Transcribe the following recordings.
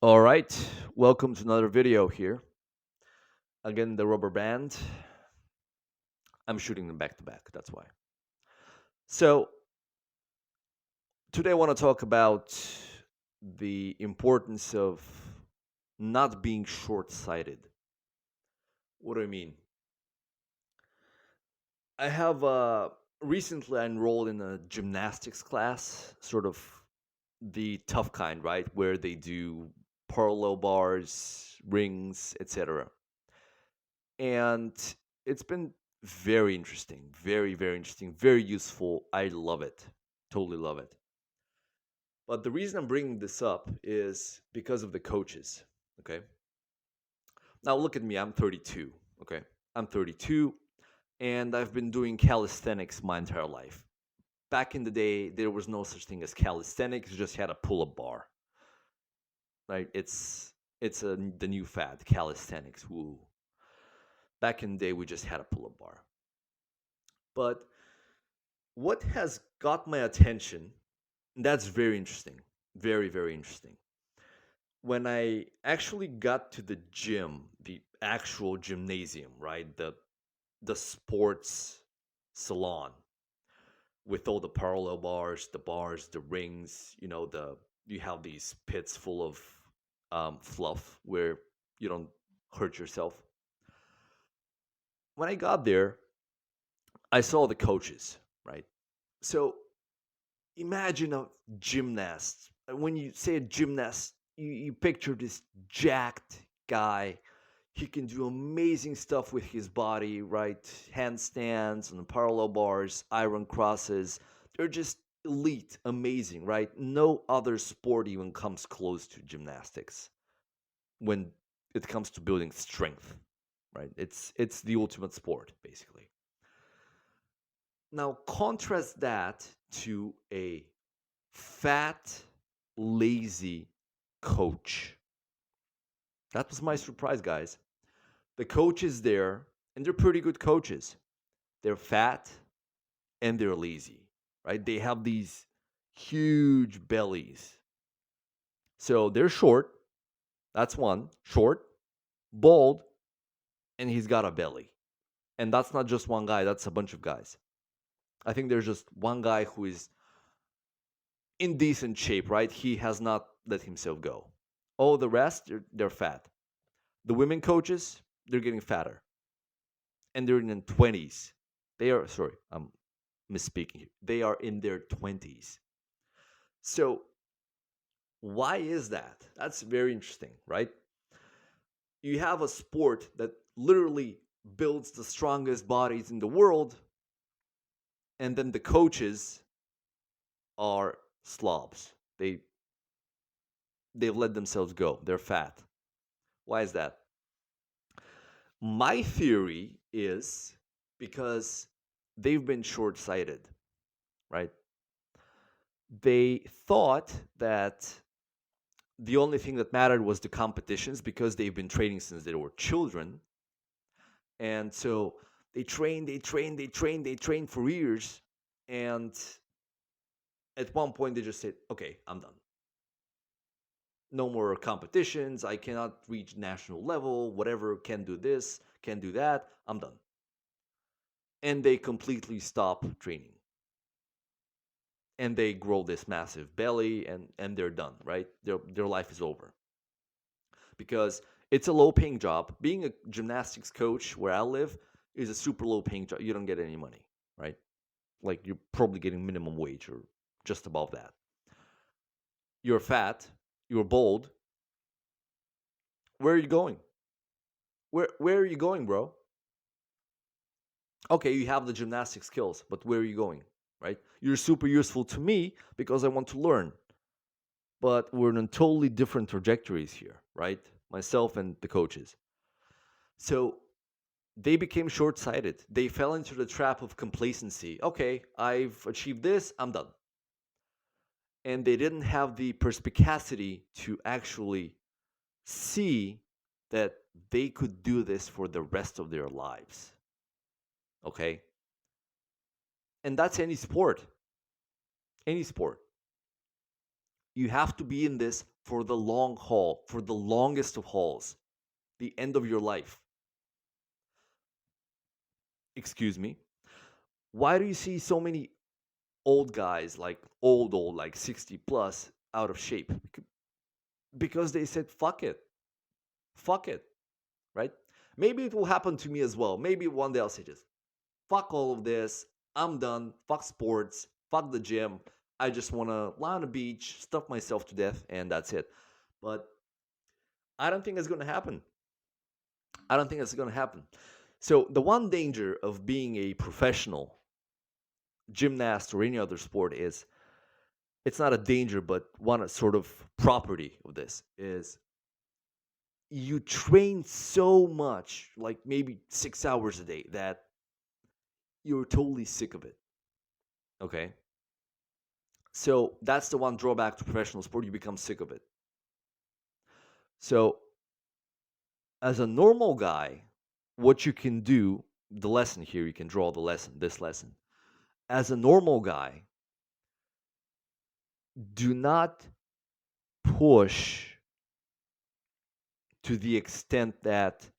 All right, welcome to another video here. Again, the rubber band. I'm shooting them back to back, that's why. So, today I want to talk about the importance of not being short sighted. What do I mean? I have recently enrolled in a gymnastics class, sort of the tough kind, right? Where they do parallel bars, rings, etc. And it's been very interesting, very interesting, very useful. I love it, totally love it. But the reason I'm bringing this up is because of the coaches. Okay, now look at me, I'm 32. Okay, I'm 32 and I've been doing calisthenics my entire life. Back in the day there was no such thing as calisthenics, you just had a pull-up bar, right? It's the new fad, calisthenics. Woo. Back in the day we just had a pull-up bar. But what has got my attention, and that's very interesting, very interesting. When I actually got to the gym, the actual gymnasium, right? The sports salon with all the parallel bars, the rings, the you have these pits full of fluff where you don't hurt yourself. When I got there, I saw the coaches, right? So imagine a gymnast. When you say a gymnast, you picture this jacked guy. He can do amazing stuff with his body, right? Handstands and parallel bars, iron crosses. They're just elite, amazing, right? No other sport even comes close to gymnastics when it comes to building strength, right? It's the ultimate sport, basically. Now contrast that to a fat, lazy coach. That was my surprise, guys. The coach is there, and they're pretty good coaches. They're fat and they're lazy, right? They have these huge bellies. So they're short. That's one. Short, bald, and he's got a belly. And that's not just one guy, that's a bunch of guys. I think there's just one guy who is in decent shape, right? He has not let himself go. All the rest, they're fat. The women coaches, they're getting fatter, and they're in their 20s. They are, sorry, I'm misspeaking here. They are in their 20s. So why is that? That's very interesting, right? You have a sport that literally builds the strongest bodies in the world, and then the coaches are slobs. They've let themselves go. They're fat. Why is that? My theory is because they've been short sighted, right? They thought that the only thing that mattered was the competitions because they've been training since they were children. And so they trained for years. And at one point, they just said, okay, I'm done. No more competitions. I cannot reach national level, whatever, can do this, can do that. I'm done. And they completely stop training and they grow this massive belly and they're done, right? Their life is over because it's a low paying job. Being a gymnastics coach where I live is a super low paying job. You don't get any money, right? Like you're probably getting minimum wage or just above that. You're fat, you're bold. Where are you going? Where are you going, bro? Okay, you have the gymnastic skills, but where are you going? Right? You're super useful to me because I want to learn. But we're on totally different trajectories here, right? Myself and the coaches. So they became short sighted. They fell into the trap of complacency. Okay, I've achieved this, I'm done. And they didn't have the perspicacity to actually see that they could do this for the rest of their lives. Okay? And that's any sport. Any sport. You have to be in this for the long haul, for the longest of hauls, the end of your life. Excuse me. Why do you see so many old guys, like old, like 60 plus, out of shape? Because they said, fuck it, right? Maybe it will happen to me as well. Maybe one day I'll say just, fuck all of this. I'm done. Fuck sports. Fuck the gym. I just want to lie on the beach, stuff myself to death, and that's it. But I don't think it's going to happen. I don't think it's going to happen. So, the one danger of being a professional gymnast or any other sport is it's not a danger, but one sort of property of this is you train so much, like maybe 6 hours a day, that you're totally sick of it. Okay. So that's the one drawback to professional sport. You become sick of it. So, as a normal guy, what you can do, the lesson here, you can draw the lesson, this lesson. As a normal guy, do not push to the extent that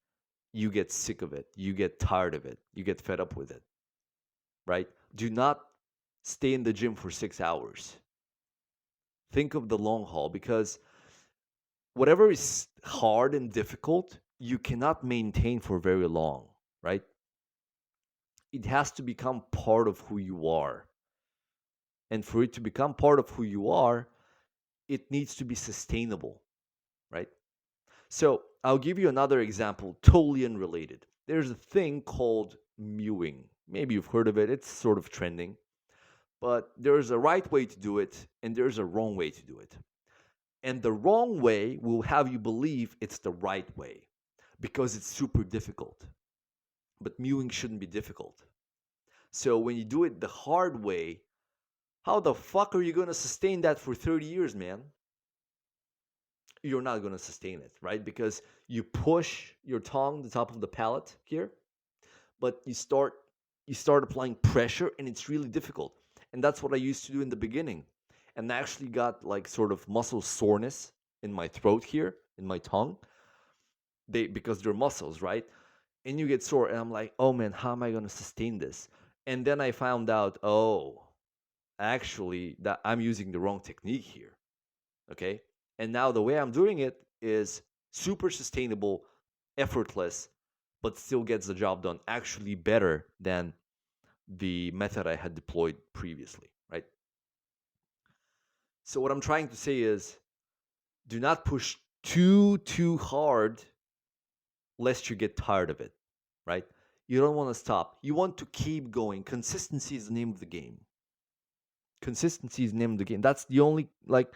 you get sick of it, you get tired of it, you get fed up with it, right? Do not stay in the gym for 6 hours. Think of the long haul, because whatever is hard and difficult, you cannot maintain for very long, right? It has to become part of who you are. And for it to become part of who you are, it needs to be sustainable, right? So I'll give you another example, totally unrelated. There's a thing called mewing. Maybe you've heard of it, it's sort of trending. But there's a right way to do it, and there's a wrong way to do it. And the wrong way will have you believe it's the right way because it's super difficult. But mewing shouldn't be difficult. So when you do it the hard way, how the fuck are you going to sustain that for 30 years, man? You're not going to sustain it, right? Because you push your tongue, the top of the palate here, but you start applying pressure, and it's really difficult. And that's what I used to do in the beginning. And I actually got like sort of muscle soreness in my throat here, in my tongue. Because they're muscles, right? And you get sore, and I'm like, oh man, how am I going to sustain this? And then I found out, oh, actually, that I'm using the wrong technique here. Okay. And now the way I'm doing it is super sustainable, effortless, but still gets the job done actually better than the method I had deployed previously, right? So what I'm trying to say is, do not push too hard lest you get tired of it, right? You don't want to stop. You want to keep going. Consistency is the name of the game. Consistency is the name of the game. That's the only, like,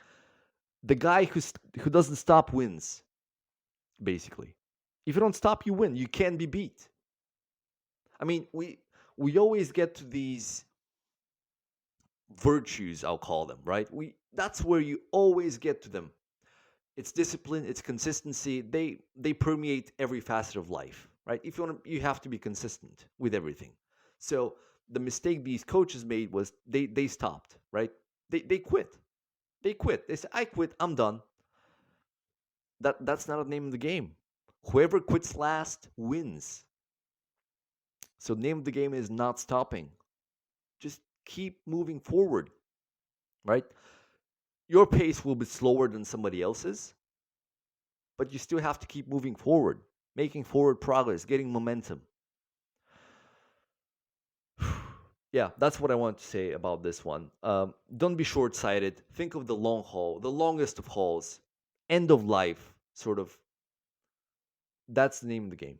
the guy who doesn't stop wins, basically. If you don't stop, you win. You can't be beat. I mean, we always get to these virtues, I'll call them, right? That's where you always get to them. It's discipline, it's consistency. They permeate every facet of life, right? If you want to, you have to be consistent with everything. So the mistake these coaches made was they stopped, right? They quit. They quit. They said, I quit, I'm done. That's not the name of the game. Whoever quits last wins. So the name of the game is not stopping. Just keep moving forward, right? Your pace will be slower than somebody else's, but you still have to keep moving forward, making forward progress, getting momentum. Yeah, that's what I want to say about this one. Don't be short sighted. Think of the long haul, the longest of hauls, end of life, sort of. That's the name of the game.